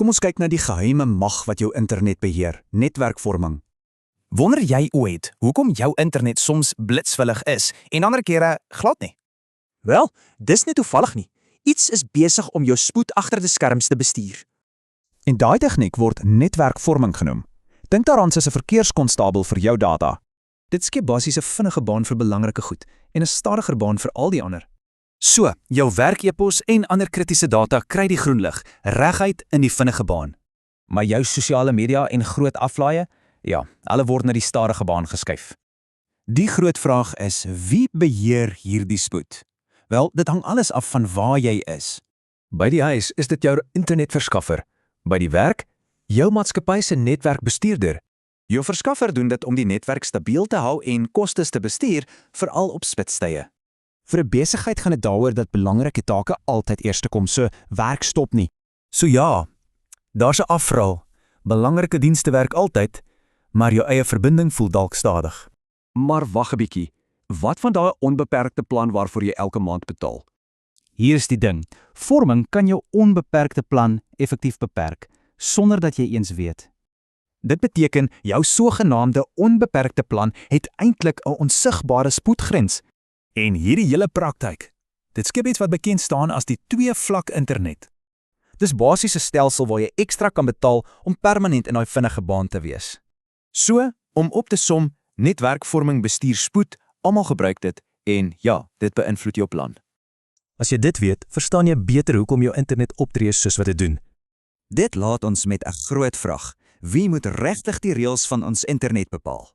Kom ons kyk na die geheime mag wat jou internet beheer, netwerkvorming. Wonder jy ooit hoekom jou internet soms blitsvullig is en ander kere glad nie? Wel, dis nie toevallig nie. Iets is besig om jou spoed agter die skerms te bestuur. En daai tegniek word netwerkvorming genoem. Dink daaraan soos 'n verkeerskonstabel vir jou data. Dit skep basies 'n vinnige baan vir belangrike goed en 'n stadiger baan vir al die ander. So, jou werk-epos en ander kritiese data kry die groen lig, reguit in die vinnige baan. Maar jou sosiale media en groot aflaaie, ja, hulle word na die stadige baan geskuif. Die groot vraag is, wie beheer hierdie spoed? Wel, dit hang alles af van waar jy is. By die huis is dit jou internetverskaffer. By die werk, jou maatskappy se netwerkbestuurder. Jou verskaffer doen dit om die netwerk stabiel te hou en kostes te bestuur, veral op spitstye. Vir 'n besigheid gaan dit daaroor dat belangrike take altyd eers kom, so werk stop nie. So ja, daar's 'n afraal. Belangrike dienste werk altyd, maar jou eie verbinding voel dalk stadig. Maar wag 'n bietjie. Wat van daai onbeperkte plan waarvoor jy elke maand betaal? Hier is die ding. Vorming kan jou onbeperkte plan effektief beperk, sonder dat jy eens weet. Dit beteken jou sogenaamde onbeperkte plan het eintlik 'n onsigbare spoedgrens. En hierdie hele praktyk, dit skep iets wat bekend staan as die twee-vlak internet. Dis basies 'n stelsel waar jy ekstra kan betaal om permanent in daai vinnige baan te wees. So, om op te som, netwerkvorming bestuur spoed, almal gebruik dit en ja, dit beïnvloed jou plan. As jy dit weet, verstaan jy beter hoekom jou internet optree soos wat dit doen. Dit laat ons met 'n groot vraag. Wie moet regtig die reëls van ons internet bepaal?